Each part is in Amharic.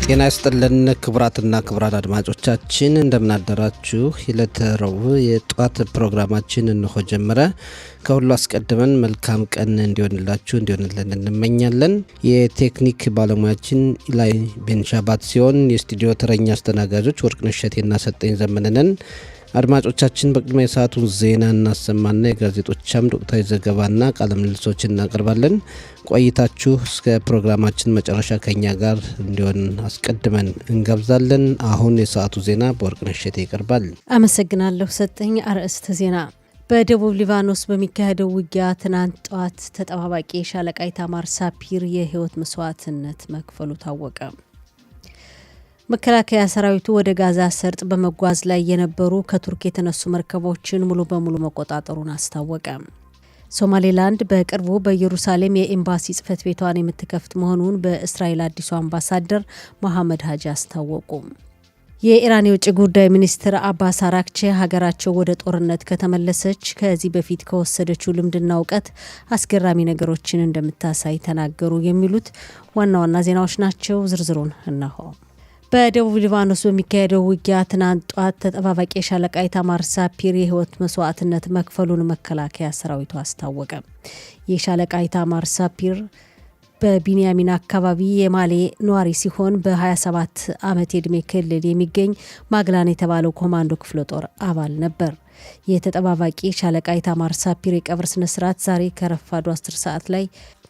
ጤና ይስጥልን ክቡራትና ክቡራን አድማጮቻችን እንደምን አደራችሁ። የዕለተ ረቡዕ የጧት ፕሮግራማችን እንሆ ጀመረ። ከሁሉ አስቀድመን መልካም ቀን እንዲሆንልን እንመኛለን። የቴክኒክ ባለሙያችን ኢላይ ቤንሻባት ሲሆን የስቱዲዮ ተረኛ አስተናጋጆች ወርቅነሽ እሸቴና ሰጠኝ ዘመነን። አድማጮቻችን በቅድሚያ የሰዓቱን ዜና እናሰማና የጋዜጦች አምድ ወቅታዊ ዘገባና ቃለ ምልልሶችን እናቀርባለን። ቆይታችሁ እስከ ፕሮግራማችን መጨረሻ ከኛ ጋር እንዲሆን አስቀድመን እንጋብዛለን። አሁን የሰዓቱ ዜና በወርቅነሽ እሸቴ ይቀርባል። አመሰግናለሁ ሰጠኝ። አርዕስተ ዜና። በደቡብ ሊባኖስ በሚካሄደው ውጊያ ትናንት ጠዋት ተጠባባቂ ሻለቃ ኢታማር ሳፒር የህይወት መስዋዕትነት መክፈሉ ታወቀ። መከላከያ ሰራዊቱ ወደ ጋዛ ሰርጥ በመጓዝ ላይ የነበሩ ከቱርክ የተነሱ መርከቦችን ሙሉ በሙሉ መቆጣጠሩን አስታወቀ። ሶማሌላንድ በቅርቡ በኢየሩሳሌም የኤምባሲ ጽህፈት ቤቷን የምትከፍት መሆኑን በእስራኤል አዲሱ አምባሳደር መሐመድ ሀጂ አስታወቁ። የኢራን የውጭ ጉዳይ ሚኒስትር አባስ አራክቺ ሀገራቸው ወደ ጦርነት ከተመለሰች ከዚህ በፊት ከወሰደችው ልምድና እውቀት አስገራሚ ነገሮችን እንደምታሳይ ተናገሩ። የሚሉት ዋና ዋና ዜናዎች ናቸው። ዝርዝሩን እነሆ። በደቡብ ሊባኖስ በሚካሄደው ውጊያ ትናንት ጧት ተጠባባቂ ሻለቃ ኢታማር ሳፒር የህይወት መስዋዕትነት መክፈሉን መከላከያ ሰራዊቱ አስታወቀ። የሻለቃ ኢታማር ሳፒር በቢንያሚን አካባቢ የማሌ ነዋሪ ሲሆን በ27 ዓመት የዕድሜ ክልል የሚገኝ ማግላን የተባለው ኮማንዶ ክፍለ ጦር አባል ነበር። የተጠባባቂ ሻለቃ ኢታማር ሳፒር የቀብር ስነስርዓት ዛሬ ከረፋዱ 10 ሰዓት ላይ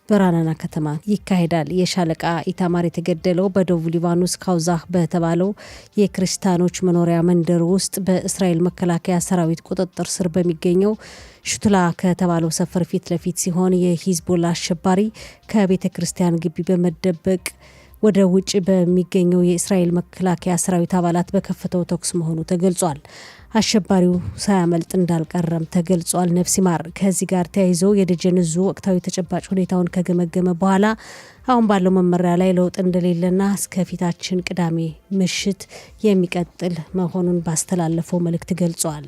በራናና ከተማ ይካሄዳል። የሻለቃ ኢታማር የተገደለው በደቡብ ሊባኖስ ካውዛህ በተባለው የክርስቲያኖች መኖሪያ መንደር ውስጥ በእስራኤል መከላከያ ሰራዊት ቁጥጥር ስር በሚገኘው ሹትላ ከተባለው ሰፈር ፊት ለፊት ሲሆን የሂዝቦላ አሸባሪ ከቤተ ክርስቲያን ግቢ በመደበቅ ወደ ውጭ በሚገኘው የእስራኤል መከላከያ ሰራዊት አባላት በከፈተው ተኩስ መሆኑ ተገልጿል። አሸባሪው ሳያመልጥ እንዳልቀረም ተገልጿል። ነፍስ ይማር። ከዚህ ጋር ተያይዞ የደጀን ዕዙ ወቅታዊ ተጨባጭ ሁኔታውን ከገመገመ በኋላ አሁን ባለው መመሪያ ላይ ለውጥ እንደሌለና እስከፊታችን ቅዳሜ ምሽት የሚቀጥል መሆኑን ባስተላለፈው መልእክት ገልጿል።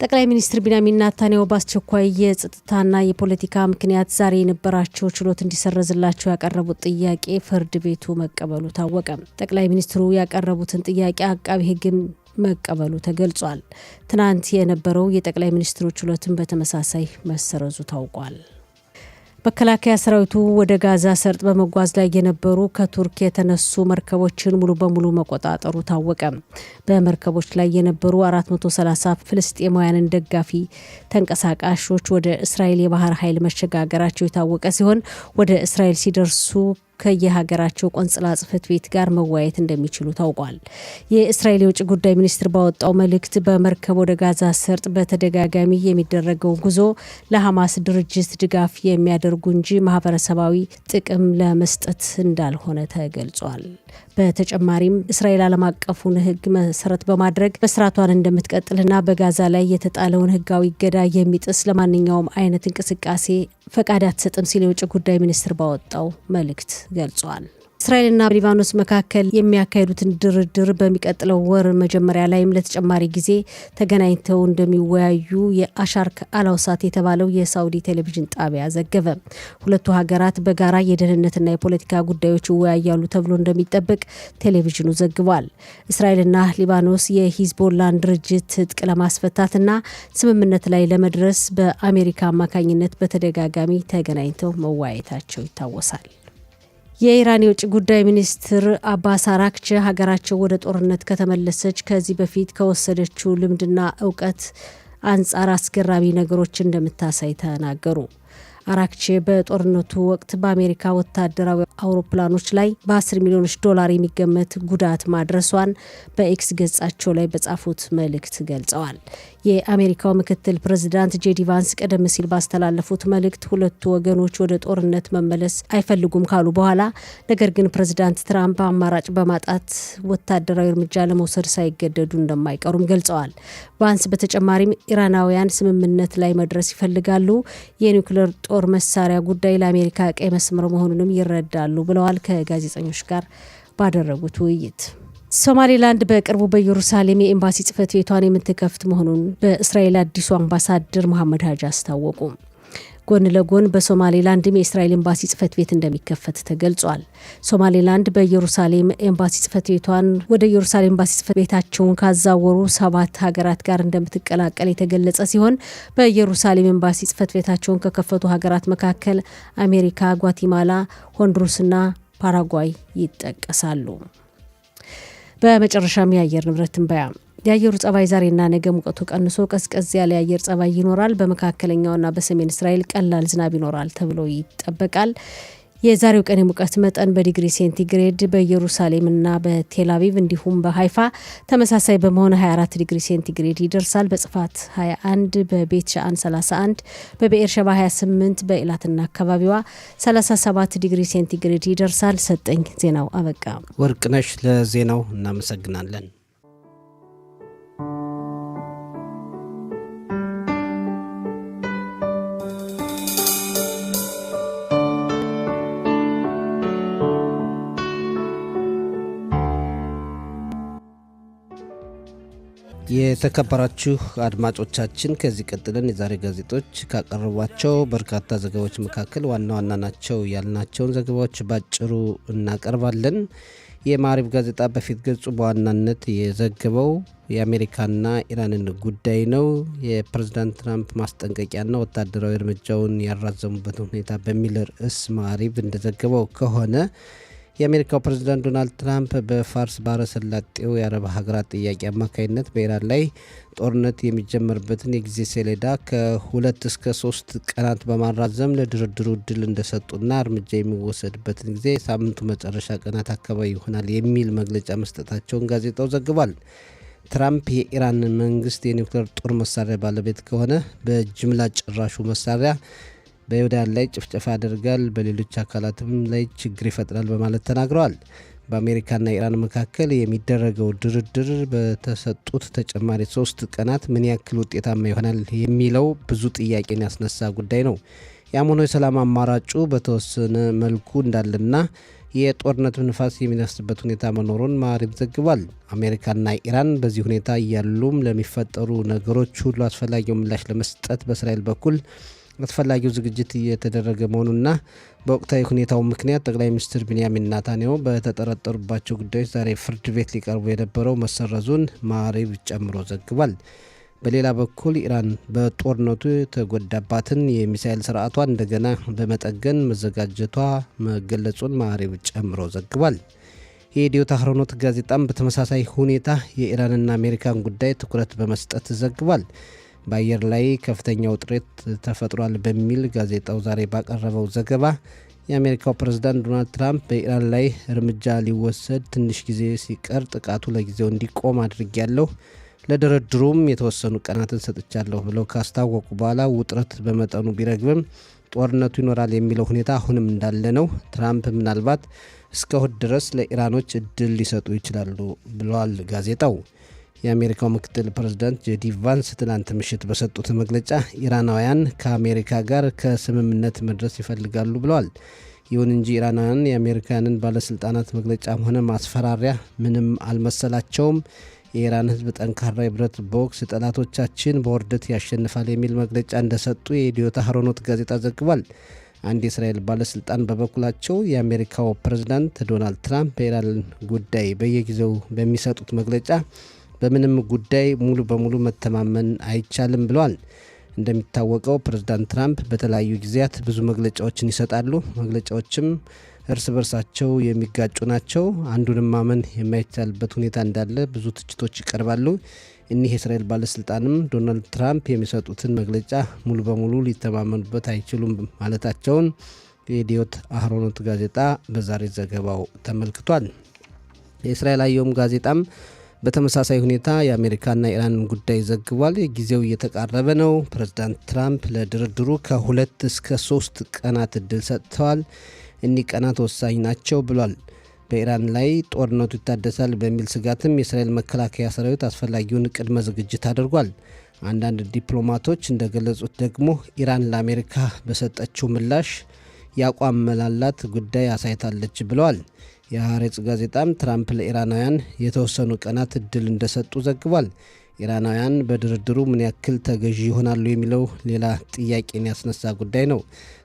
ጠቅላይ ሚኒስትር ቢንያሚን ኔታንያሁ በአስቸኳይ የጸጥታና የፖለቲካ ምክንያት ዛሬ የነበራቸው ችሎት እንዲሰረዝላቸው ያቀረቡት ጥያቄ ፍርድ ቤቱ መቀበሉ ታወቀ። ጠቅላይ ሚኒስትሩ ያቀረቡትን ጥያቄ አቃቢ ሕግም መቀበሉ ተገልጿል። ትናንት የነበረው የጠቅላይ ሚኒስትሩ ችሎትን በተመሳሳይ መሰረዙ ታውቋል። መከላከያ ሰራዊቱ ወደ ጋዛ ሰርጥ በመጓዝ ላይ የነበሩ ከቱርክ የተነሱ መርከቦችን ሙሉ በሙሉ መቆጣጠሩ ታወቀ። በመርከቦች ላይ የነበሩ 430 ፍልስጤማውያንን ደጋፊ ተንቀሳቃሾች ወደ እስራኤል የባህር ኃይል መሸጋገራቸው የታወቀ ሲሆን ወደ እስራኤል ሲደርሱ ከየሀገራቸው ቆንጽላ ጽህፈት ቤት ጋር መወያየት እንደሚችሉ ታውቋል። የእስራኤል የውጭ ጉዳይ ሚኒስትር ባወጣው መልእክት በመርከብ ወደ ጋዛ ሰርጥ በተደጋጋሚ የሚደረገው ጉዞ ለሐማስ ድርጅት ድጋፍ የሚያደርጉ እንጂ ማህበረሰባዊ ጥቅም ለመስጠት እንዳልሆነ ተገልጿል። በተጨማሪም እስራኤል ዓለም አቀፉን ሕግ መሰረት በማድረግ መስራቷን እንደምትቀጥልና በጋዛ ላይ የተጣለውን ሕጋዊ እገዳ የሚጥስ ለማንኛውም አይነት እንቅስቃሴ ፈቃድ አትሰጥም ሲል የውጭ ጉዳይ ሚኒስትር ባወጣው መልእክት ገልጿል። እስራኤልና ሊባኖስ መካከል የሚያካሂዱትን ድርድር በሚቀጥለው ወር መጀመሪያ ላይም ለተጨማሪ ጊዜ ተገናኝተው እንደሚወያዩ የአሻርክ አላውሳት የተባለው የሳውዲ ቴሌቪዥን ጣቢያ ዘገበ። ሁለቱ ሀገራት በጋራ የደህንነትና የፖለቲካ ጉዳዮች ይወያያሉ ተብሎ እንደሚጠበቅ ቴሌቪዥኑ ዘግቧል። እስራኤልና ሊባኖስ የሂዝቦላን ድርጅት ትጥቅ ለማስፈታትና ስምምነት ላይ ለመድረስ በአሜሪካ አማካኝነት በተደጋጋሚ ተገናኝተው መወያየታቸው ይታወሳል። የኢራን የውጭ ጉዳይ ሚኒስትር አባስ አራክቺ ሀገራቸው ወደ ጦርነት ከተመለሰች ከዚህ በፊት ከወሰደችው ልምድና እውቀት አንጻር አስገራሚ ነገሮች እንደምታሳይ ተናገሩ። አራክቺ በጦርነቱ ወቅት በአሜሪካ ወታደራዊ አውሮፕላኖች ላይ በ10 ሚሊዮን ዶላር የሚገመት ጉዳት ማድረሷን በኤክስ ገጻቸው ላይ በጻፉት መልእክት ገልጸዋል። የአሜሪካው ምክትል ፕሬዝዳንት ጄዲ ቫንስ ቀደም ሲል ባስተላለፉት መልእክት ሁለቱ ወገኖች ወደ ጦርነት መመለስ አይፈልጉም ካሉ በኋላ ነገር ግን ፕሬዝዳንት ትራምፕ አማራጭ በማጣት ወታደራዊ እርምጃ ለመውሰድ ሳይገደዱ እንደማይቀሩም ገልጸዋል። ቫንስ በተጨማሪም ኢራናውያን ስምምነት ላይ መድረስ ይፈልጋሉ፣ የኒውክሌር ጦር መሳሪያ ጉዳይ ለአሜሪካ ቀይ መስመር መሆኑንም ይረዳሉ ብለዋል። ከጋዜጠኞች ጋር ባደረጉት ውይይት ሶማሌላንድ በቅርቡ በኢየሩሳሌም የኤምባሲ ጽህፈት ቤቷን የምትከፍት መሆኑን በእስራኤል አዲሱ አምባሳደር መሐመድ ሀጂ አስታወቁ። ጎን ለጎን በሶማሌላንድም የእስራኤል ኤምባሲ ጽህፈት ቤት እንደሚከፈት ተገልጿል። ሶማሌላንድ በኢየሩሳሌም ኤምባሲ ጽህፈት ቤቷን ወደ ኢየሩሳሌም ኤምባሲ ጽህፈት ቤታቸውን ካዛወሩ 7 ሀገራት ጋር እንደምትቀላቀል የተገለጸ ሲሆን በኢየሩሳሌም ኤምባሲ ጽህፈት ቤታቸውን ከከፈቱ ሀገራት መካከል አሜሪካ፣ ጓቲማላ፣ ሆንዱራስና ፓራጓይ ይጠቀሳሉ። በመጨረሻም የአየር ንብረት ትንበያ። የአየሩ ጸባይ ዛሬና ነገ ሙቀቱ ቀንሶ ቀዝቀዝ ያለ የአየር ጸባይ ይኖራል። በመካከለኛውና በሰሜን እስራኤል ቀላል ዝናብ ይኖራል ተብሎ ይጠበቃል። የዛሬው ቀን የሙቀት መጠን በዲግሪ ሴንቲግሬድ በኢየሩሳሌምና በቴልአቪቭ እንዲሁም በሃይፋ ተመሳሳይ በመሆን 24 ዲግሪ ሴንቲግሬድ ይደርሳል። በጽፋት 21፣ በቤት ሻአን 31፣ በብኤርሸባ 28፣ በኢላትና አካባቢዋ 37 ዲግሪ ሴንቲግሬድ ይደርሳል። ሰጠኝ ዜናው አበቃ። ወርቅነሽ ለዜናው እናመሰግናለን። የተከበራችሁ አድማጮቻችን ከዚህ ቀጥለን የዛሬ ጋዜጦች ካቀረቧቸው በርካታ ዘገባዎች መካከል ዋና ዋና ናቸው ያልናቸውን ዘገባዎች ባጭሩ እናቀርባለን። የማዕሪብ ጋዜጣ በፊት ገጹ በዋናነት የዘገበው የአሜሪካና ኢራንን ጉዳይ ነው። የፕሬዝዳንት ትራምፕ ማስጠንቀቂያና ወታደራዊ እርምጃውን ያራዘሙበትን ሁኔታ በሚል ርዕስ ማዕሪብ እንደዘገበው ከሆነ የአሜሪካው ፕሬዝዳንት ዶናልድ ትራምፕ በፋርስ ባህረ ሰላጤው የአረብ ሀገራት ጥያቄ አማካኝነት በኢራን ላይ ጦርነት የሚጀመርበትን የጊዜ ሰሌዳ ከ2 እስከ 3 ቀናት በማራዘም ለድርድሩ እድል እንደሰጡና እርምጃ የሚወሰድበትን ጊዜ ሳምንቱ መጨረሻ ቀናት አካባቢ ይሆናል የሚል መግለጫ መስጠታቸውን ጋዜጣው ዘግቧል። ትራምፕ የኢራን መንግስት የኒውክሌር ጦር መሳሪያ ባለቤት ከሆነ በጅምላ ጨራሹ መሳሪያ በይሁዳን ላይ ጭፍጨፋ ያደርጋል፣ በሌሎች አካላትም ላይ ችግር ይፈጥራል በማለት ተናግረዋል። በአሜሪካና ኢራን መካከል የሚደረገው ድርድር በተሰጡት ተጨማሪ 3 ቀናት ምን ያክል ውጤታማ ይሆናል የሚለው ብዙ ጥያቄን ያስነሳ ጉዳይ ነው። ያም ሆኖ የሰላም አማራጩ በተወሰነ መልኩ እንዳለና የጦርነቱ ንፋስ የሚነፍስበት ሁኔታ መኖሩን ማዕሪብ ዘግቧል። አሜሪካና ኢራን በዚህ ሁኔታ እያሉም ለሚፈጠሩ ነገሮች ሁሉ አስፈላጊው ምላሽ ለመስጠት በእስራኤል በኩል አስፈላጊው ዝግጅት እየተደረገ መሆኑና በወቅታዊ ሁኔታው ምክንያት ጠቅላይ ሚኒስትር ቢንያሚን ኔታንያሁ በተጠረጠሩባቸው ጉዳዮች ዛሬ ፍርድ ቤት ሊቀርቡ የነበረው መሰረዙን ማዕሪብ ጨምሮ ዘግቧል። በሌላ በኩል ኢራን በጦርነቱ የተጎዳባትን የሚሳኤል ስርዓቷን እንደገና በመጠገን መዘጋጀቷ መገለጹን ማዕሪብ ጨምሮ ዘግቧል። የኢዲዮት አህሮኖት ጋዜጣም በተመሳሳይ ሁኔታ የኢራንና አሜሪካን ጉዳይ ትኩረት በመስጠት ዘግቧል። በአየር ላይ ከፍተኛ ውጥረት ተፈጥሯል በሚል ጋዜጣው ዛሬ ባቀረበው ዘገባ የአሜሪካው ፕሬዝዳንት ዶናልድ ትራምፕ በኢራን ላይ እርምጃ ሊወሰድ ትንሽ ጊዜ ሲቀር ጥቃቱ ለጊዜው እንዲቆም አድርጌያለሁ፣ ለድርድሩም የተወሰኑ ቀናትን ሰጥቻለሁ ብለው ካስታወቁ በኋላ ውጥረት በመጠኑ ቢረግብም ጦርነቱ ይኖራል የሚለው ሁኔታ አሁንም እንዳለ ነው። ትራምፕ ምናልባት እስከ እሁድ ድረስ ለኢራኖች እድል ሊሰጡ ይችላሉ ብለዋል ጋዜጣው። የአሜሪካው ምክትል ፕሬዝዳንት ጄዲ ቫንስ ትናንት ምሽት በሰጡት መግለጫ ኢራናውያን ከአሜሪካ ጋር ከስምምነት መድረስ ይፈልጋሉ ብለዋል። ይሁን እንጂ ኢራናውያን የአሜሪካንን ባለስልጣናት መግለጫም ሆነ ማስፈራሪያ ምንም አልመሰላቸውም። የኢራን ሕዝብ ጠንካራ የብረት ቦክስ፣ ጠላቶቻችን በውርደት ያሸንፋል የሚል መግለጫ እንደሰጡ የኢዲዮት አህሮኖት ጋዜጣ ዘግቧል። አንድ የእስራኤል ባለስልጣን በበኩላቸው የአሜሪካው ፕሬዝዳንት ዶናልድ ትራምፕ በኢራን ጉዳይ በየጊዜው በሚሰጡት መግለጫ በምንም ጉዳይ ሙሉ በሙሉ መተማመን አይቻልም ብለዋል። እንደሚታወቀው ፕሬዝዳንት ትራምፕ በተለያዩ ጊዜያት ብዙ መግለጫዎችን ይሰጣሉ። መግለጫዎችም እርስ በርሳቸው የሚጋጩ ናቸው። አንዱንም ማመን የማይቻልበት ሁኔታ እንዳለ ብዙ ትችቶች ይቀርባሉ። እኒህ የእስራኤል ባለስልጣንም ዶናልድ ትራምፕ የሚሰጡትን መግለጫ ሙሉ በሙሉ ሊተማመኑበት አይችሉም ማለታቸውን የኢዲዮት አህሮኖት ጋዜጣ በዛሬ ዘገባው ተመልክቷል። የእስራኤል አየም ጋዜጣም በተመሳሳይ ሁኔታ የአሜሪካና ኢራን ጉዳይ ዘግቧል። ጊዜው እየተቃረበ ነው። ፕሬዝዳንት ትራምፕ ለድርድሩ ከ2 እስከ 3 ቀናት እድል ሰጥተዋል። እኒህ ቀናት ወሳኝ ናቸው ብሏል። በኢራን ላይ ጦርነቱ ይታደሳል በሚል ስጋትም የእስራኤል መከላከያ ሰራዊት አስፈላጊውን ቅድመ ዝግጅት አድርጓል። አንዳንድ ዲፕሎማቶች እንደገለጹት ደግሞ ኢራን ለአሜሪካ በሰጠችው ምላሽ የአቋም መላላት ጉዳይ አሳይታለች ብለዋል። የሐሬጽ ጋዜጣም ትራምፕ ለኢራናውያን የተወሰኑ ቀናት እድል እንደሰጡ ዘግቧል። ኢራናውያን በድርድሩ ምን ያክል ተገዢ ይሆናሉ የሚለው ሌላ ጥያቄን ያስነሳ ጉዳይ ነው።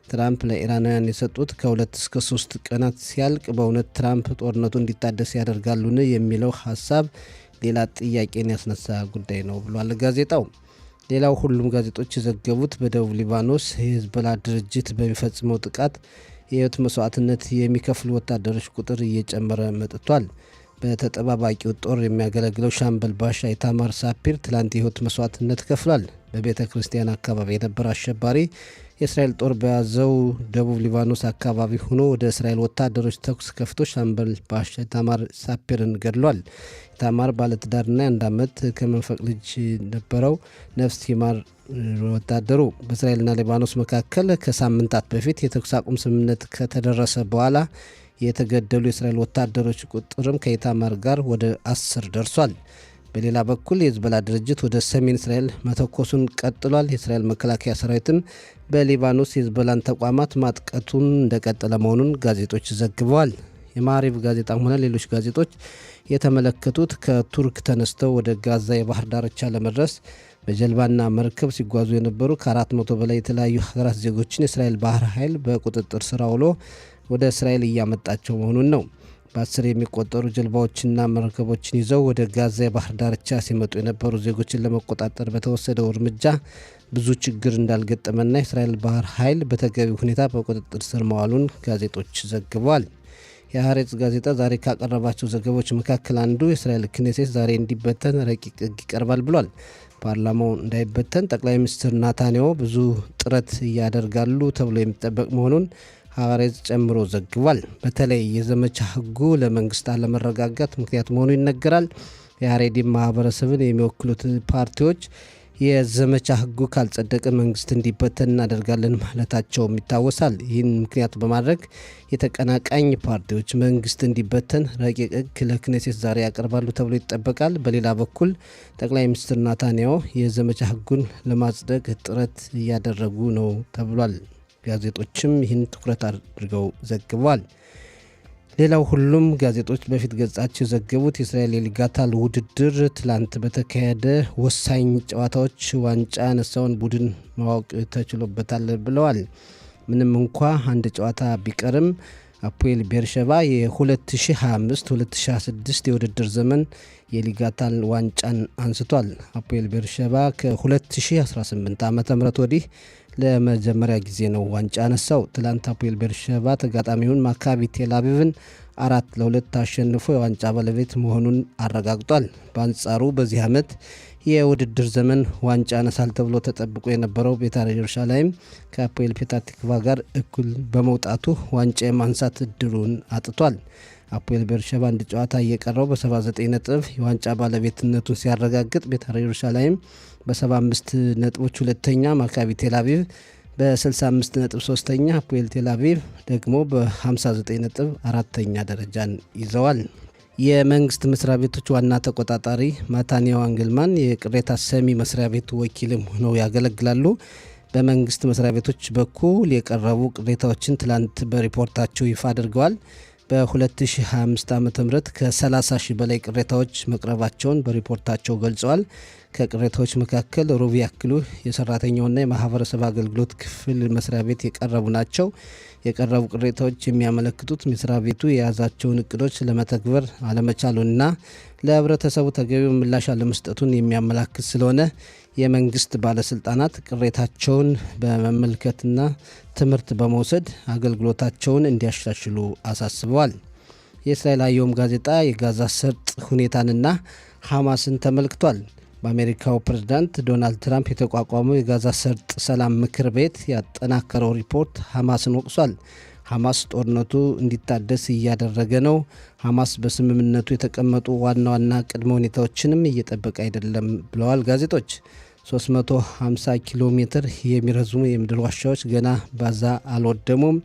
ትራምፕ ለኢራናውያን የሰጡት ከ2 እስከ 3 ቀናት ሲያልቅ በእውነት ትራምፕ ጦርነቱ እንዲታደስ ያደርጋሉን የሚለው ሀሳብ ሌላ ጥያቄን ያስነሳ ጉዳይ ነው ብሏል ጋዜጣው። ሌላው ሁሉም ጋዜጦች የዘገቡት በደቡብ ሊባኖስ የሂዝቦላ ድርጅት በሚፈጽመው ጥቃት የህይወት መስዋዕትነት የሚከፍሉ ወታደሮች ቁጥር እየጨመረ መጥቷል። በተጠባባቂው ጦር የሚያገለግለው ሻምበል ባሻ ኢታማር ሳፒር ትላንት የህይወት መስዋዕትነት ከፍሏል። በቤተ ክርስቲያን አካባቢ የነበረ አሸባሪ የእስራኤል ጦር በያዘው ደቡብ ሊባኖስ አካባቢ ሆኖ ወደ እስራኤል ወታደሮች ተኩስ ከፍቶ ሻምበል ባሻ ኢታማር ሳፒርን ገድሏል። ኢታማር ባለትዳርና የ1 ዓመት ከመንፈቅ ልጅ ነበረው። ነፍስ ይማር ወታደሩ። በእስራኤልና ሊባኖስ መካከል ከሳምንታት በፊት የተኩስ አቁም ስምምነት ከተደረሰ በኋላ የተገደሉ የእስራኤል ወታደሮች ቁጥርም ከኢታማር ጋር ወደ 10 ደርሷል። በሌላ በኩል የሂዝቦላ ድርጅት ወደ ሰሜን እስራኤል መተኮሱን ቀጥሏል። የእስራኤል መከላከያ ሰራዊትም በሊባኖስ የሂዝቦላን ተቋማት ማጥቀቱን እንደቀጠለ መሆኑን ጋዜጦች ዘግበዋል። የማሪቭ ጋዜጣም ሆነ ሌሎች ጋዜጦች የተመለከቱት ከቱርክ ተነስተው ወደ ጋዛ የባህር ዳርቻ ለመድረስ በጀልባና መርከብ ሲጓዙ የነበሩ ከ400 በላይ የተለያዩ ሀገራት ዜጎችን የእስራኤል ባህር ኃይል በቁጥጥር ስር አውሎ ወደ እስራኤል እያመጣቸው መሆኑን ነው። በ10 የሚቆጠሩ ጀልባዎችና መርከቦችን ይዘው ወደ ጋዛ የባህር ዳርቻ ሲመጡ የነበሩ ዜጎችን ለመቆጣጠር በተወሰደው እርምጃ ብዙ ችግር እንዳልገጠመና የእስራኤል ባህር ኃይል በተገቢ ሁኔታ በቁጥጥር ስር መዋሉን ጋዜጦች ዘግበዋል። የሀሬጽ ጋዜጣ ዛሬ ካቀረባቸው ዘገባዎች መካከል አንዱ የእስራኤል ክኔሴት ዛሬ እንዲበተን ረቂቅ ሕግ ይቀርባል ብሏል። ፓርላማው እንዳይበተን ጠቅላይ ሚኒስትር ናታንያሁ ብዙ ጥረት እያደርጋሉ ተብሎ የሚጠበቅ መሆኑን ሀሬጽ ጨምሮ ዘግቧል። በተለይ የዘመቻ ሕጉ ለመንግስት አለመረጋጋት ምክንያት መሆኑ ይነገራል። የሀሬዲን ማህበረሰብን የሚወክሉት ፓርቲዎች የዘመቻ ሕጉ ካልጸደቀ መንግስት እንዲበተን እናደርጋለን ማለታቸውም ይታወሳል። ይህን ምክንያት በማድረግ የተቀናቃኝ ፓርቲዎች መንግስት እንዲበተን ረቂቅ ሕግ ለክኔሴት ዛሬ ያቀርባሉ ተብሎ ይጠበቃል። በሌላ በኩል ጠቅላይ ሚኒስትር ናታንያሁ የዘመቻ ሕጉን ለማጽደቅ ጥረት እያደረጉ ነው ተብሏል። ጋዜጦችም ይህን ትኩረት አድርገው ዘግበዋል። ሌላው ሁሉም ጋዜጦች በፊት ገጻቸው የዘገቡት የእስራኤል የሊጋታል ውድድር ትላንት በተካሄደ ወሳኝ ጨዋታዎች ዋንጫ ያነሳውን ቡድን ማወቅ ተችሎበታል ብለዋል። ምንም እንኳ አንድ ጨዋታ ቢቀርም አፖኤል ቤርሸባ የ2025-2026 የውድድር ዘመን የሊጋታል ዋንጫን አንስቷል። አፖኤል ቤርሸባ ከ2018 ዓ.ም ወዲህ ለመጀመሪያ ጊዜ ነው ዋንጫ ያነሳው። ትላንት አፖኤል ቤርሸባ ተጋጣሚውን ማካቢ ቴል አቪቭን 4-2 አሸንፎ የዋንጫ ባለቤት መሆኑን አረጋግጧል። በአንጻሩ በዚህ ዓመት የውድድር ዘመን ዋንጫ ያነሳል ተብሎ ተጠብቆ የነበረው ቤታር ኢየሩሳሌም ከአፖኤል ፔታህ ቲክቫ ጋር እኩል በመውጣቱ ዋንጫ የማንሳት እድሉን አጥቷል። አፖኤል ቤርሸባ አንድ ጨዋታ እየቀረው በ79 ነጥብ የዋንጫ ባለቤትነቱን ሲያረጋግጥ ቤታር ኢየሩሳሌም በ75 ነጥቦች ሁለተኛ፣ ማካቢ ቴል አቪቭ በ65 ነጥብ ሶስተኛ፣ አፖኤል ቴል አቪቭ ደግሞ በ59 ነጥብ አራተኛ ደረጃን ይዘዋል። የመንግስት መስሪያ ቤቶች ዋና ተቆጣጣሪ ማታንያሁ አንግልማን የቅሬታ ሰሚ መስሪያ ቤቱ ወኪልም ሆነው ያገለግላሉ። በመንግስት መስሪያ ቤቶች በኩል የቀረቡ ቅሬታዎችን ትላንት በሪፖርታቸው ይፋ አድርገዋል። በ2025 ዓ.ም ከ30 ሺህ በላይ ቅሬታዎች መቅረባቸውን በሪፖርታቸው ገልጸዋል። ከቅሬታዎች መካከል ሩብ ያክሉ የሰራተኛውና የማህበረሰብ አገልግሎት ክፍል መስሪያ ቤት የቀረቡ ናቸው። የቀረቡ ቅሬታዎች የሚያመለክቱት መስሪያ ቤቱ የያዛቸውን እቅዶች ለመተግበር አለመቻሉንና ለህብረተሰቡ ተገቢው ምላሽ አለመስጠቱን የሚያመላክት ስለሆነ የመንግስት ባለስልጣናት ቅሬታቸውን በመመልከትና ትምህርት በመውሰድ አገልግሎታቸውን እንዲያሻሽሉ አሳስበዋል። የእስራኤል አየም ጋዜጣ የጋዛ ሰርጥ ሁኔታንና ሐማስን ተመልክቷል። በአሜሪካው ፕሬዝዳንት ዶናልድ ትራምፕ የተቋቋመው የጋዛ ሰርጥ ሰላም ምክር ቤት ያጠናከረው ሪፖርት ሐማስን ወቅሷል። ሐማስ ጦርነቱ እንዲታደስ እያደረገ ነው። ሐማስ በስምምነቱ የተቀመጡ ዋና ዋና ቅድመ ሁኔታዎችንም እየጠበቀ አይደለም ብለዋል ጋዜጦች። 350 ኪሎ ሜትር የሚረዝሙ የምድር ዋሻዎች ገና ባዛ አልወደሙም።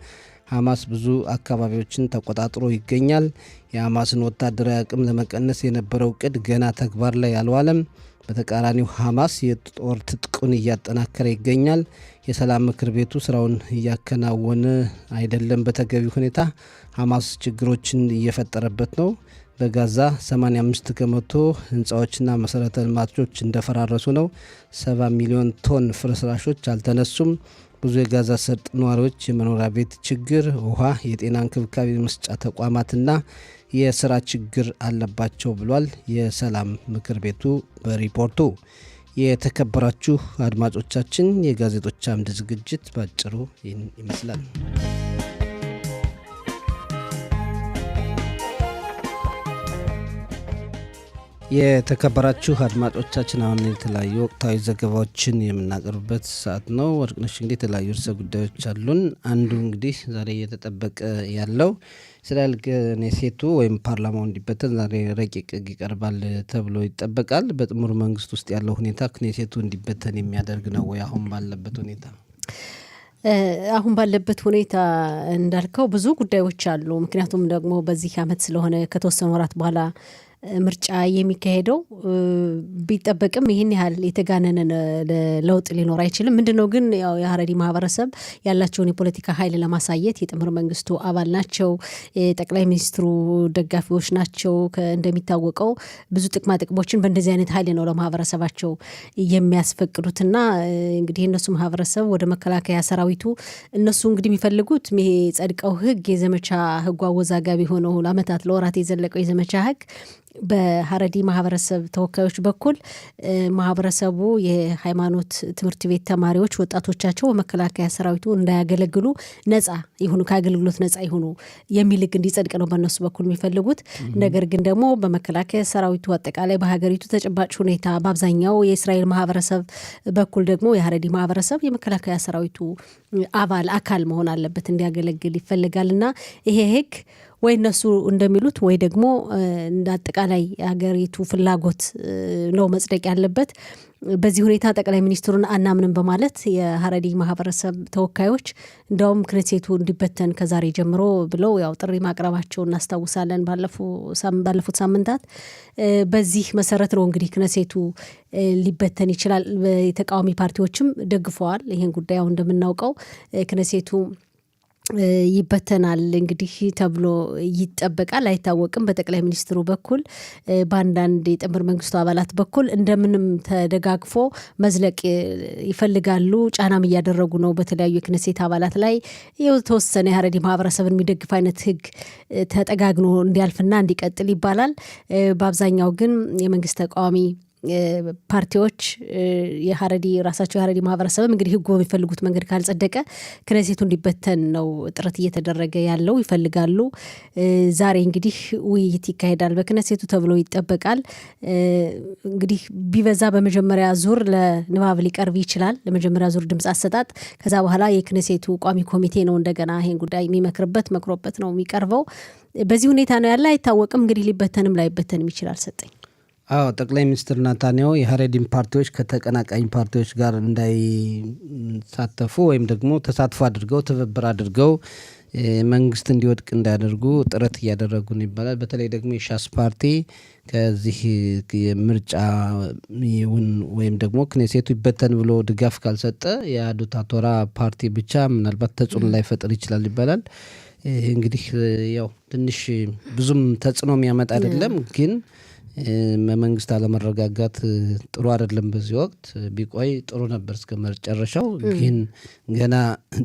ሐማስ ብዙ አካባቢዎችን ተቆጣጥሮ ይገኛል። የሐማስን ወታደራዊ አቅም ለመቀነስ የነበረው እቅድ ገና ተግባር ላይ አልዋለም። በተቃራኒው ሐማስ የጦር ትጥቁን እያጠናከረ ይገኛል። የሰላም ምክር ቤቱ ስራውን እያከናወነ አይደለም በተገቢ ሁኔታ። ሐማስ ችግሮችን እየፈጠረበት ነው። በጋዛ 85 ከመቶ ህንፃዎችና መሰረተ ልማቶች እንደፈራረሱ ነው። 70 ሚሊዮን ቶን ፍርስራሾች አልተነሱም። ብዙ የጋዛ ሰርጥ ነዋሪዎች የመኖሪያ ቤት ችግር፣ ውሃ፣ የጤና እንክብካቤ መስጫ ተቋማትና የስራ ችግር አለባቸው ብሏል የሰላም ምክር ቤቱ በሪፖርቱ። የተከበራችሁ አድማጮቻችን የጋዜጦች አምድ ዝግጅት ባጭሩ ይህን ይመስላል። የተከበራችሁ አድማጮቻችን አሁን የተለያዩ ወቅታዊ ዘገባዎችን የምናቀርብበት ሰዓት ነው። ወርቅነሽ እንግዲህ የተለያዩ ርዕሰ ጉዳዮች አሉን። አንዱ እንግዲህ ዛሬ እየተጠበቀ ያለው እስራኤል ክኔሴቱ ወይም ፓርላማው እንዲበተን ዛሬ ረቂቅ ይቀርባል ተብሎ ይጠበቃል። በጥምር መንግስት ውስጥ ያለው ሁኔታ ክኔሴቱ እንዲበተን የሚያደርግ ነው ወይ? አሁን ባለበት ሁኔታ አሁን ባለበት ሁኔታ እንዳልከው ብዙ ጉዳዮች አሉ። ምክንያቱም ደግሞ በዚህ ዓመት ስለሆነ ከተወሰኑ ወራት በኋላ ምርጫ የሚካሄደው ቢጠበቅም ይህን ያህል የተጋነነ ለውጥ ሊኖር አይችልም። ምንድነው ግን ያው የሀረሪ ማህበረሰብ ያላቸውን የፖለቲካ ኃይል ለማሳየት የጥምር መንግስቱ አባል ናቸው፣ የጠቅላይ ሚኒስትሩ ደጋፊዎች ናቸው። እንደሚታወቀው ብዙ ጥቅማ ጥቅሞችን በእንደዚህ አይነት ኃይል ነው ለማህበረሰባቸው የሚያስፈቅዱትና እንግዲህ እነሱ ማህበረሰብ ወደ መከላከያ ሰራዊቱ እነሱ እንግዲህ የሚፈልጉት ይሄ ጸድቀው ህግ የዘመቻ ህጉ አወዛጋቢ ሆነው ለአመታት ለወራት የዘለቀው የዘመቻ ህግ በሀረሪ ማህበረሰብ ተወካዮች በኩል ማህበረሰቡ የሃይማኖት ትምህርት ቤት ተማሪዎች ወጣቶቻቸው በመከላከያ ሰራዊቱ እንዳያገለግሉ ነጻ ይሁኑ፣ ከአገልግሎት ነጻ ይሁኑ የሚል ህግ እንዲጸድቅ ነው በእነሱ በኩል የሚፈልጉት። ነገር ግን ደግሞ በመከላከያ ሰራዊቱ አጠቃላይ በሀገሪቱ ተጨባጭ ሁኔታ በአብዛኛው የእስራኤል ማህበረሰብ በኩል ደግሞ የሀረሪ ማህበረሰብ የመከላከያ ሰራዊቱ አካል መሆን አለበት እንዲያገለግል ይፈልጋልና ይሄ ህግ ወይ እነሱ እንደሚሉት ወይ ደግሞ እንደ አጠቃላይ ሀገሪቱ ፍላጎት ነው መጽደቅ ያለበት። በዚህ ሁኔታ ጠቅላይ ሚኒስትሩን አናምንም በማለት የሀረሪ ማህበረሰብ ተወካዮች እንደውም ክኔሴቱ እንዲበተን ከዛሬ ጀምሮ ብለው ያው ጥሪ ማቅረባቸው እናስታውሳለን ባለፉት ሳምንታት። በዚህ መሰረት ነው እንግዲህ ክኔሴቱ ሊበተን ይችላል። የተቃዋሚ ፓርቲዎችም ደግፈዋል ይህን ጉዳይ። አሁን እንደምናውቀው ክኔሴቱ ይበተናል እንግዲህ ተብሎ ይጠበቃል። አይታወቅም። በጠቅላይ ሚኒስትሩ በኩል በአንዳንድ የጥምር መንግስቱ አባላት በኩል እንደምንም ተደጋግፎ መዝለቅ ይፈልጋሉ። ጫናም እያደረጉ ነው በተለያዩ የክኔሴት አባላት ላይ የተወሰነ የሀረሪ ማህበረሰብን የሚደግፍ አይነት ህግ ተጠጋግኖ እንዲያልፍና እንዲቀጥል ይባላል። በአብዛኛው ግን የመንግስት ተቃዋሚ ፓርቲዎች ራሳቸው የሀረሪ ማህበረሰብም እንግዲህ ህጉ በሚፈልጉት መንገድ ካልጸደቀ ክኔሴቱ እንዲበተን ነው ጥረት እየተደረገ ያለው፣ ይፈልጋሉ። ዛሬ እንግዲህ ውይይት ይካሄዳል በክኔሴቱ ተብሎ ይጠበቃል። እንግዲህ ቢበዛ በመጀመሪያ ዙር ለንባብ ሊቀርብ ይችላል፣ ለመጀመሪያ ዙር ድምፅ አሰጣጥ። ከዛ በኋላ የክኔሴቱ ቋሚ ኮሚቴ ነው እንደገና ይሄን ጉዳይ መክሮበት ነው የሚቀርበው። በዚህ ሁኔታ ነው ያለ። አይታወቅም እንግዲህ ሊበተንም ላይበተንም ይችላል። ሰጠኝ ጠቅላይ ሚኒስትር ናታንያሁ የሀረሪን ፓርቲዎች ከተቀናቃኝ ፓርቲዎች ጋር እንዳይሳተፉ ወይም ደግሞ ተሳትፎ አድርገው ትብብር አድርገው መንግስት እንዲወድቅ እንዳያደርጉ ጥረት እያደረጉ ነው ይባላል። በተለይ ደግሞ የሻስ ፓርቲ ከዚህ ምርጫ ወይም ደግሞ ክኔሴቱ ይበተን ብሎ ድጋፍ ካልሰጠ የአዱታ ቶራ ፓርቲ ብቻ ምናልባት ተጽዕኖ ላይፈጥር ይችላል ይባላል። እንግዲህ ያው ትንሽ ብዙም ተጽዕኖ የሚያመጣ አይደለም ግን መንግስት አለመረጋጋት ጥሩ አይደለም። በዚህ ወቅት ቢቆይ ጥሩ ነበር እስከ መጨረሻው። ግን ገና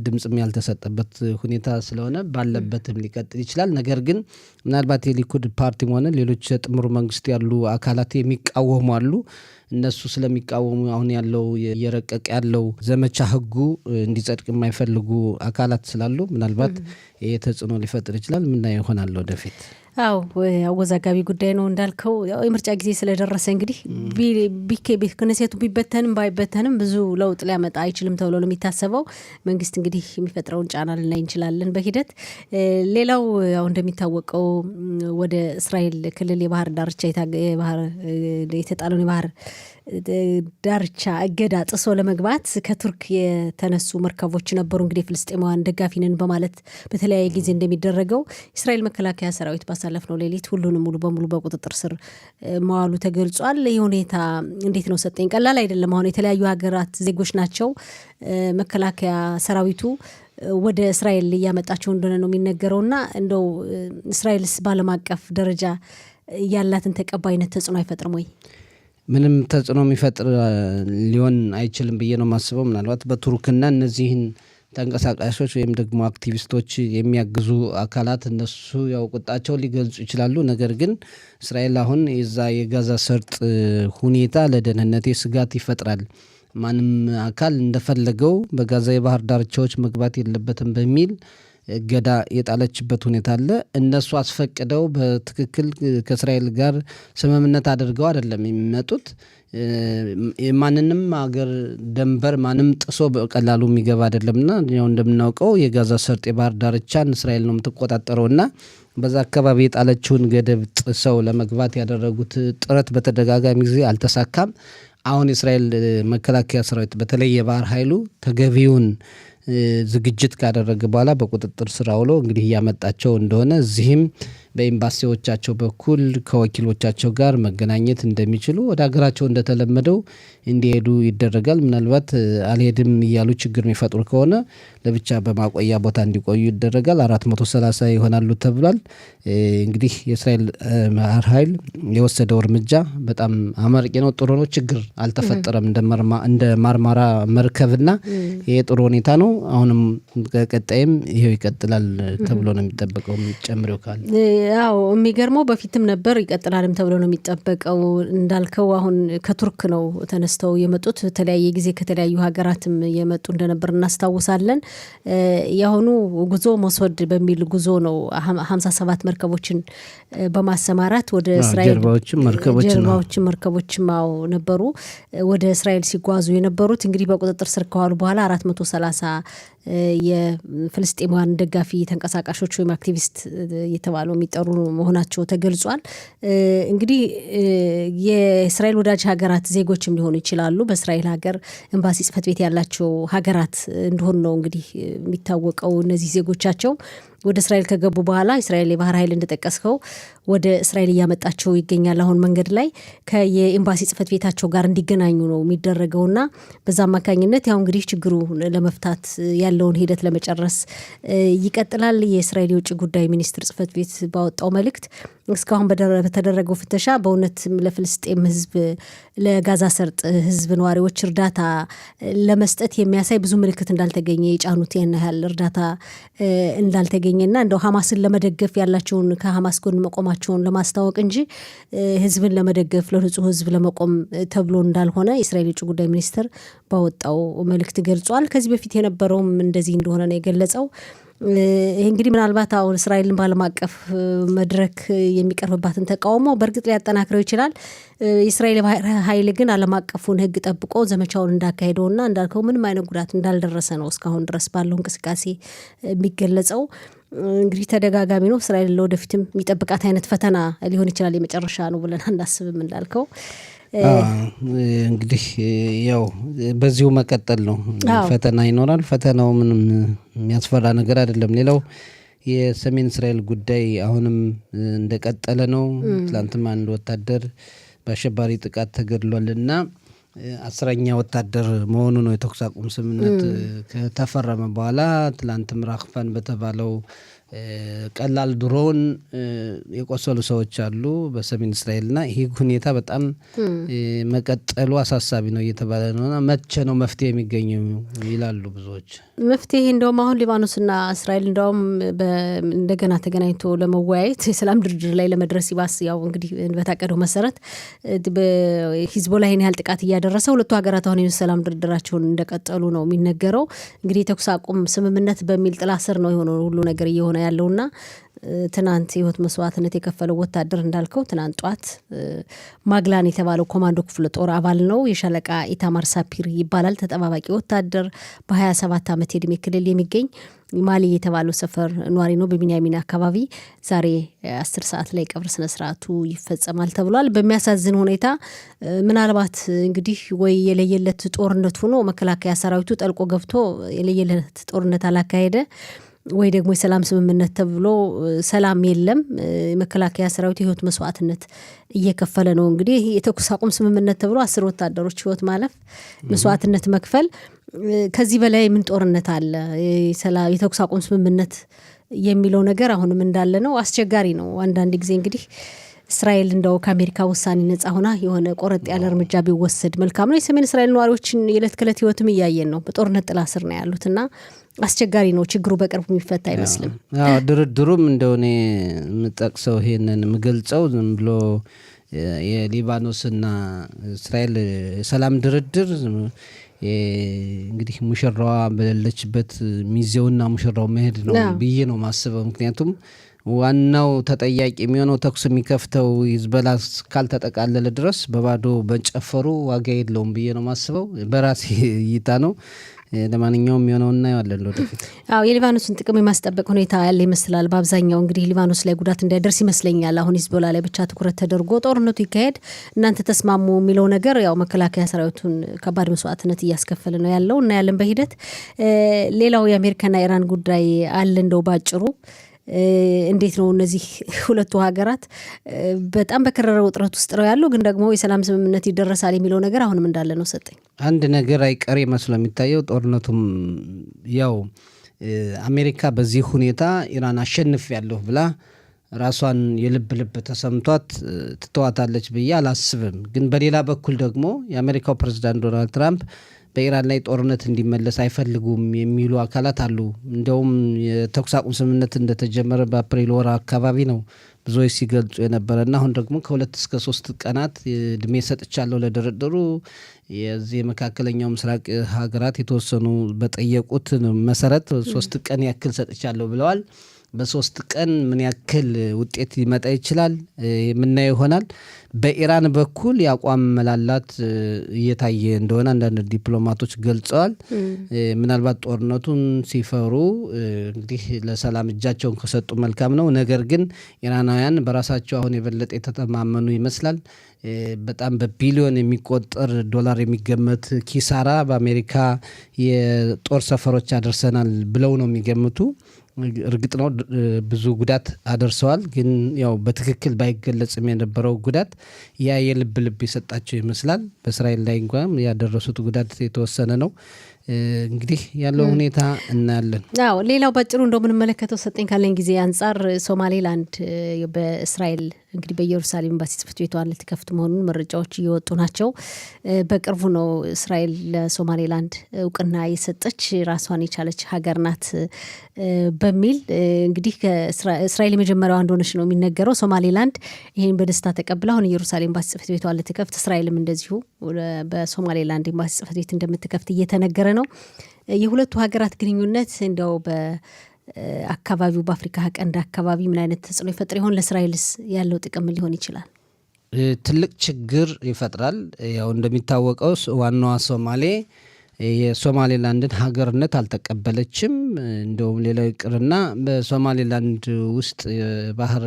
ድምጽም ያልተሰጠበት ሁኔታ ስለሆነ ባለበትም ሊቀጥል ይችላል። ነገር ግን ምናልባት የሊኩድ ፓርቲም ሆነ ሌሎች የጥምሩ መንግስት ያሉ አካላት የሚቃወሙ አሉ። እነሱ ስለሚቃወሙ አሁን ያለው እየረቀቀ ያለው ዘመቻ ህጉ እንዲጸድቅ የማይፈልጉ አካላት ስላሉ ምናልባት ይሄ ተጽዕኖ ሊፈጥር ይችላል። ምናየው ይሆናል ወደፊት። አወዛጋቢ ጉዳይ ነው እንዳልከው። የምርጫ ጊዜ ስለደረሰ እንግዲህ ክኔሴቱ ቢበተንም ባይበተንም ብዙ ለውጥ ሊያመጣ አይችልም ተብሎ ነው የሚታሰበው። መንግስት እንግዲህ የሚፈጥረውን ጫና ልናይ እንችላለን በሂደት። ሌላው ያው እንደሚታወቀው ወደ እስራኤል ክልል የባህር ዳርቻ የተጣለውን የባህር ዳርቻ እገዳ ጥሶ ለመግባት ከቱርክ የተነሱ መርከቦች ነበሩ። እንግዲህ ፍልስጤማውያን ደጋፊ ነን በማለት በተለያየ ጊዜ እንደሚደረገው የእስራኤል መከላከያ ሰራዊት ባሳለፍነው ሌሊት ሁሉንም ሙሉ በሙሉ በቁጥጥር ስር መዋሉ ተገልጿል። ይህ ሁኔታ እንዴት ነው ሰጠኝ? ቀላል አይደለም። አሁን የተለያዩ ሀገራት ዜጎች ናቸው መከላከያ ሰራዊቱ ወደ እስራኤል እያመጣቸው እንደሆነ ነው የሚነገረውና እንደው እስራኤልስ በዓለም አቀፍ ደረጃ ያላትን ተቀባይነት ተጽዕኖ አይፈጥርም ወይ? ምንም ተጽዕኖ የሚፈጥር ሊሆን አይችልም ብዬ ነው የማስበው። ምናልባት በቱርክና እነዚህን ተንቀሳቃሾች ወይም ደግሞ አክቲቪስቶች የሚያግዙ አካላት እነሱ ያው ቁጣቸውን ሊገልጹ ይችላሉ። ነገር ግን እስራኤል አሁን የዛ የጋዛ ሰርጥ ሁኔታ ለደህንነቴ ስጋት ይፈጥራል፣ ማንም አካል እንደፈለገው በጋዛ የባህር ዳርቻዎች መግባት የለበትም በሚል እገዳ የጣለችበት ሁኔታ አለ። እነሱ አስፈቅደው በትክክል ከእስራኤል ጋር ስምምነት አድርገው አይደለም የሚመጡት። የማንንም ሀገር ደንበር ማንም ጥሶ በቀላሉ የሚገባ አይደለምና ያው እንደምናውቀው የጋዛ ሰርጥ የባህር ዳርቻን እስራኤል ነው የምትቆጣጠረውና በዛ አካባቢ የጣለችውን ገደብ ጥሰው ለመግባት ያደረጉት ጥረት በተደጋጋሚ ጊዜ አልተሳካም። አሁን የእስራኤል መከላከያ ሰራዊት በተለይ የባህር ኃይሉ ተገቢውን ዝግጅት ካደረገ በኋላ በቁጥጥር ስር አውሎ እንግዲህ እያመጣቸው እንደሆነ እዚህም በኤምባሲዎቻቸው በኩል ከወኪሎቻቸው ጋር መገናኘት እንደሚችሉ ወደ ሀገራቸው እንደተለመደው እንዲሄዱ ይደረጋል። ምናልባት አልሄድም እያሉ ችግር የሚፈጥሩ ከሆነ ለብቻ በማቆያ ቦታ እንዲቆዩ ይደረጋል። 430 ይሆናሉ ተብሏል። እንግዲህ የእስራኤል ባህር ኃይል የወሰደው እርምጃ በጣም አመርቂ ነው፣ ጥሩ ነው። ችግር አልተፈጠረም እንደ ማርማራ መርከብና ይሄ ጥሩ ሁኔታ ነው። አሁንም ቀጣይም ይሄው ይቀጥላል ተብሎ ነው የሚጠበቀው። ጨምሬው ካለ ያው የሚገርመው በፊትም ነበር ይቀጥላልም ተብሎ ነው የሚጠበቀው። እንዳልከው አሁን ከቱርክ ነው ተነስተው የመጡት፣ በተለያየ ጊዜ ከተለያዩ ሀገራትም የመጡ እንደነበር እናስታውሳለን። የአሁኑ ጉዞ ሞሶድ በሚል ጉዞ ነው 57 መርከቦችን በማሰማራት ወደ እስራኤል ጀልባዎችም መርከቦችም ነበሩ ወደ እስራኤል ሲጓዙ የነበሩት። እንግዲህ በቁጥጥር ስር ከዋሉ በኋላ 430 የፍልስጤማውያን ደጋፊ ተንቀሳቃሾች ወይም አክቲቪስት የተባሉ የሚጠሩ መሆናቸው ተገልጿል። እንግዲህ የእስራኤል ወዳጅ ሀገራት ዜጎችም ሊሆኑ ይችላሉ። በእስራኤል ሀገር ኤምባሲ ጽሕፈት ቤት ያላቸው ሀገራት እንደሆኑ ነው እንግዲህ የሚታወቀው። እነዚህ ዜጎቻቸው ወደ እስራኤል ከገቡ በኋላ እስራኤል የባህር ኃይል እንደጠቀስከው ወደ እስራኤል እያመጣቸው ይገኛል። አሁን መንገድ ላይ ከየኤምባሲ ጽሕፈት ቤታቸው ጋር እንዲገናኙ ነው የሚደረገውና በዛ አማካኝነት ያው እንግዲህ ችግሩ ለመፍታት ያለውን ሂደት ለመጨረስ ይቀጥላል። የእስራኤል የውጭ ጉዳይ ሚኒስትር ጽሕፈት ቤት ባወጣው መልእክት እስካሁን በተደረገው ፍተሻ በእውነት ለፍልስጤም ሕዝብ ለጋዛ ሰርጥ ሕዝብ ነዋሪዎች እርዳታ ለመስጠት የሚያሳይ ብዙ ምልክት እንዳልተገኘ፣ የጫኑት ያን ያህል እርዳታ እንዳልተገኘና እንደው ሐማስን ለመደገፍ ያላቸውን ከሐማስ ጎን መቆማቸውን ለማስታወቅ እንጂ ሕዝብን ለመደገፍ ለንጹህ ሕዝብ ለመቆም ተብሎ እንዳልሆነ የእስራኤል የውጭ ጉዳይ ሚኒስትር ባወጣው መልእክት ገልጿል። ከዚህ በፊት የነበረውም እንደዚህ እንደሆነ ነው የገለጸው። ይህ እንግዲህ ምናልባት አሁን እስራኤልን በዓለም አቀፍ መድረክ የሚቀርብባትን ተቃውሞ በእርግጥ ሊያጠናክረው ይችላል። የእስራኤል ኃይል ግን ዓለም አቀፉን ሕግ ጠብቆ ዘመቻውን እንዳካሄደውና እንዳልከው ምንም አይነት ጉዳት እንዳልደረሰ ነው እስካሁን ድረስ ባለው እንቅስቃሴ የሚገለጸው። እንግዲህ ተደጋጋሚ ነው። እስራኤል ለወደፊትም የሚጠብቃት አይነት ፈተና ሊሆን ይችላል። የመጨረሻ ነው ብለን አናስብም እንዳልከው። እንግዲህ ያው በዚሁ መቀጠል ነው። ፈተና ይኖራል። ፈተናው ምንም የሚያስፈራ ነገር አይደለም። ሌላው የሰሜን እስራኤል ጉዳይ አሁንም እንደቀጠለ ነው። ትላንትም አንድ ወታደር በአሸባሪ ጥቃት ተገድሏልና 10ኛ ወታደር መሆኑ ነው። የተኩስ አቁም ስምምነት ከተፈረመ በኋላ ትላንትም ራክፋን በተባለው ቀላል ድሮን የቆሰሉ ሰዎች አሉ በሰሜን እስራኤልና ይህ ሁኔታ በጣም መቀጠሉ አሳሳቢ ነው እየተባለ ነውና መቼ ነው መፍትሄ የሚገኘው ይላሉ ብዙዎች። መፍትሄ እንደውም አሁን ሊባኖስና እስራኤል እንደውም እንደገና ተገናኝቶ ለመወያየት የሰላም ድርድር ላይ ለመድረስ ይባስ ያው እንግዲህ በታቀደው መሰረት ሂዝቦላ ይህን ያህል ጥቃት እያደረሰ ሁለቱ ሀገራት አሁን የሰላም ድርድራቸውን እንደቀጠሉ ነው የሚነገረው። እንግዲህ የተኩስ አቁም ስምምነት በሚል ጥላ ስር ነው የሆነው ሁሉ ነገር እየሆነ ያለውና ትናንት የህይወት መስዋዕትነት የከፈለው ወታደር እንዳልከው ትናንት ጧት ማግላን የተባለው ኮማንዶ ክፍለ ጦር አባል ነው። የሻለቃ ኢታማር ሳፒር ይባላል። ተጠባባቂ ወታደር በ27 ዓመት የዕድሜ ክልል የሚገኝ ማሊ የተባለው ሰፈር ኗሪ ነው። በቢንያሚን አካባቢ ዛሬ 10 ሰዓት ላይ ቀብር ስነስርዓቱ ይፈጸማል ተብሏል። በሚያሳዝን ሁኔታ ምናልባት እንግዲህ ወይ የለየለት ጦርነት ሆኖ መከላከያ ሰራዊቱ ጠልቆ ገብቶ የለየለት ጦርነት አላካሄደ ወይ ደግሞ የሰላም ስምምነት ተብሎ ሰላም የለም። መከላከያ ሰራዊት የህይወት መስዋዕትነት እየከፈለ ነው። እንግዲህ የተኩስ አቁም ስምምነት ተብሎ 10 ወታደሮች ህይወት ማለፍ መስዋዕትነት መክፈል ከዚህ በላይ ምን ጦርነት አለ? የተኩስ አቁም ስምምነት የሚለው ነገር አሁንም እንዳለ ነው። አስቸጋሪ ነው። አንዳንድ ጊዜ እንግዲህ እስራኤል እንደው ከአሜሪካ ውሳኔ ነጻ ሆና የሆነ ቆረጥ ያለ እርምጃ ቢወሰድ መልካም ነው። የሰሜን እስራኤል ነዋሪዎችን የዕለት ከዕለት ህይወትም እያየን ነው። በጦርነት ጥላ ስር ነው ያሉትና አስቸጋሪ ነው። ችግሩ በቅርቡ የሚፈታ አይመስልም። ድርድሩም እንደሆነ የምጠቅሰው ይሄንን የምገልጸው ዝም ብሎ የሊባኖስና እስራኤል የሰላም ድርድር እንግዲህ ሙሽራዋ በሌለችበት ሚዜውና ሙሽራው መሄድ ነው ብዬ ነው ማስበው። ምክንያቱም ዋናው ተጠያቂ የሚሆነው ተኩስ የሚከፍተው ሂዝቦላ ካልተጠቃለለ ድረስ በባዶ በጨፈሩ ዋጋ የለውም ብዬ ነው ማስበው። በራሴ እይታ ነው። ለማንኛውም የሚሆነው እናየዋለን ወደፊት። የሊባኖስን ጥቅም የማስጠበቅ ሁኔታ ያለ ይመስላል። በአብዛኛው እንግዲህ ሊባኖስ ላይ ጉዳት እንዳይደርስ ይመስለኛል አሁን ሂዝቦላ ላይ ብቻ ትኩረት ተደርጎ ጦርነቱ ይካሄድ እናንተ ተስማሙ የሚለው ነገር ያው መከላከያ ሰራዊቱን ከባድ መስዋዕትነት እያስከፈለ ነው ያለው እና ያለን በሂደት ሌላው የአሜሪካና ኢራን ጉዳይ አለ። እንደው ባጭሩ እንዴት ነው እነዚህ ሁለቱ ሀገራት በጣም በከረረ ውጥረት ውስጥ ነው ያለው፣ ግን ደግሞ የሰላም ስምምነት ይደረሳል የሚለው ነገር አሁንም እንዳለ ነው። ሰጠኝ አንድ ነገር አይቀሬ መስሎ የሚታየው ጦርነቱም ያው አሜሪካ በዚህ ሁኔታ ኢራን አሸንፍ ያለሁ ብላ ራሷን የልብ ተሰምቷት ትተዋታለች ብዬ አላስብም። ግን በሌላ በኩል ደግሞ የአሜሪካው ፕሬዝዳንት ዶናልድ ትራምፕ በኢራን ላይ ጦርነት እንዲመለስ አይፈልጉም የሚሉ አካላት አሉ። እንደውም የተኩስ አቁም ስምምነት እንደተጀመረ በአፕሪል ወር አካባቢ ነው ብዙዎች ሲገልጹ የነበረና አሁን ደግሞ ከ2 እስከ 3 ቀናት እድሜ ሰጥቻለሁ ለድርድሩ የዚህ የመካከለኛው ምስራቅ ሀገራት የተወሰኑ በጠየቁት መሰረት 3 ቀን ያክል ሰጥቻለሁ ብለዋል። በ3 ቀን ምን ያክል ውጤት ሊመጣ ይችላል የምናየው ይሆናል። በኢራን በኩል የአቋም መላላት እየታየ እንደሆነ አንዳንድ ዲፕሎማቶች ገልጸዋል። ምናልባት ጦርነቱን ሲፈሩ እንግዲህ ለሰላም እጃቸውን ከሰጡ መልካም ነው። ነገር ግን ኢራናውያን በራሳቸው አሁን የበለጠ የተተማመኑ ይመስላል። በጣም በቢሊዮን የሚቆጠር ዶላር የሚገመት ኪሳራ በአሜሪካ የጦር ሰፈሮች አደርሰናል ብለው ነው የሚገምቱ። እርግጥ ነው ብዙ ጉዳት አደርሰዋል፣ ግን ያው በትክክል ባይገለጽም የነበረው ጉዳት ያ የልብ የሰጣቸው ይመስላል። በእስራኤል ላይ እንኳን ያደረሱት ጉዳት የተወሰነ ነው። እንግዲህ ያለው ሁኔታ እናያለን። ሌላው ባጭሩ እንደው ምንመለከተው ሰጠኝ ካለኝ ጊዜ አንጻር ሶማሌላንድ በእስራኤል እንግዲህ በኢየሩሳሌም ኤምባሲ ጽሕፈት ቤቷን ልትከፍት መሆኑን መረጃዎች እየወጡ ናቸው። በቅርቡ ነው እስራኤል ለሶማሌላንድ እውቅና የሰጠች ራሷን የቻለች ሀገር ናት በሚል እንግዲህ እስራኤል የመጀመሪያዋ እንደሆነች ነው የሚነገረው። ሶማሌላንድ ይህን በደስታ ተቀብላ አሁን ኢየሩሳሌም ኤምባሲ ጽሕፈት ቤቷን ልትከፍት፣ እስራኤልም እንደዚሁ በሶማሌላንድ ኤምባሲ ጽሕፈት ቤት እንደምትከፍት እየተነገረ ነው። የሁለቱ ሀገራት ግንኙነት እንደው አካባቢው በአፍሪካ ቀንድ አካባቢ ምን አይነት ተጽዕኖ ይፈጥር ይሆን? ለእስራኤልስ ያለው ጥቅም ሊሆን ይችላል? ትልቅ ችግር ይፈጥራል። ያው እንደሚታወቀው ዋናዋ ሶማሌ የሶማሌላንድን ሀገርነት አልተቀበለችም። እንደውም ሌላው ይቅርና በሶማሌላንድ ውስጥ የባህር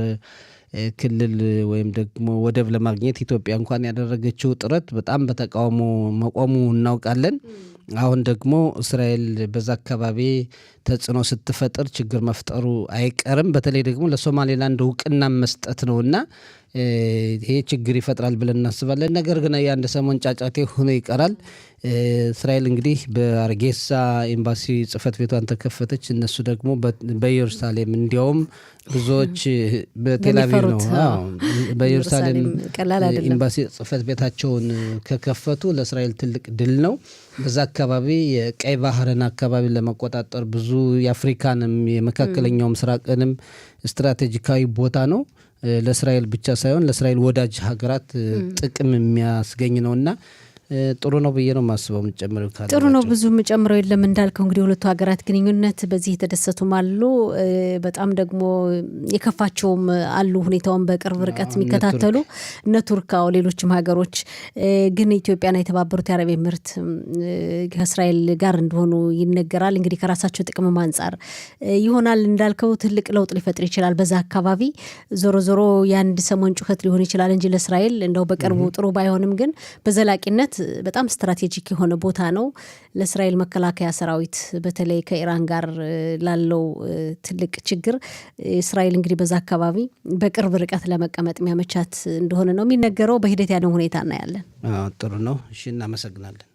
ክልል ወይም ደግሞ ወደብ ለማግኘት ኢትዮጵያ እንኳን ያደረገችው ጥረት በጣም በተቃውሞ መቆሙ እናውቃለን። አሁን ደግሞ እስራኤል በዛ አካባቢ ተጽዕኖ ስትፈጥር ችግር መፍጠሩ አይቀርም። በተለይ ደግሞ ለሶማሌላንድ እውቅና መስጠት ነውና ይሄ ችግር ይፈጥራል ብለን እናስባለን። ነገር ግን የአንድ ሰሞን ጫጫቴ ሆኖ ይቀራል። እስራኤል እንግዲህ በአርጌሳ ኤምባሲ ጽሕፈት ቤቷን ተከፈተች። እነሱ ደግሞ በኢየሩሳሌም እንዲያውም ብዙዎች በቴልአቪቭ ነው በኢየሩሳሌም ኤምባሲ ጽሕፈት ቤታቸውን ከከፈቱ ለእስራኤል ትልቅ ድል ነው። በዛ አካባቢ የቀይ ባህርን አካባቢ ለመቆጣጠር ብዙ የአፍሪካንም የመካከለኛው ምስራቅንም ስትራቴጂካዊ ቦታ ነው። ለእስራኤል ብቻ ሳይሆን ለእስራኤል ወዳጅ ሀገራት ጥቅም የሚያስገኝ ነውና ጥሩ ነው ብዬ ነው ማስበው። ምጨምረው ካለ ጥሩ ነው። ብዙ ምጨምረው የለም እንዳልከው እንግዲህ ሁለቱ ሀገራት ግንኙነት በዚህ የተደሰቱም አሉ፣ በጣም ደግሞ የከፋቸውም አሉ። ሁኔታውን በቅርብ ርቀት የሚከታተሉ እነ ቱርካው ሌሎችም ሀገሮች ግን ኢትዮጵያና የተባበሩት የአረብ ኤሚሬት ከእስራኤል ጋር እንደሆኑ ይነገራል። እንግዲህ ከራሳቸው ጥቅም አንጻር ይሆናል እንዳልከው ትልቅ ለውጥ ሊፈጥር ይችላል በዛ አካባቢ። ዞሮ ዞሮ የአንድ ሰሞን ጩኸት ሊሆን ይችላል እንጂ ለእስራኤል እንደው በቅርቡ ጥሩ ባይሆንም ግን በዘላቂነት በጣም ስትራቴጂክ የሆነ ቦታ ነው። ለእስራኤል መከላከያ ሰራዊት በተለይ ከኢራን ጋር ላለው ትልቅ ችግር እስራኤል እንግዲህ በዛ አካባቢ በቅርብ ርቀት ለመቀመጥ የሚያመቻት እንደሆነ ነው የሚነገረው። በሂደት ያለው ሁኔታ እናያለን። ጥሩ ነው። እሺ፣ እናመሰግናለን።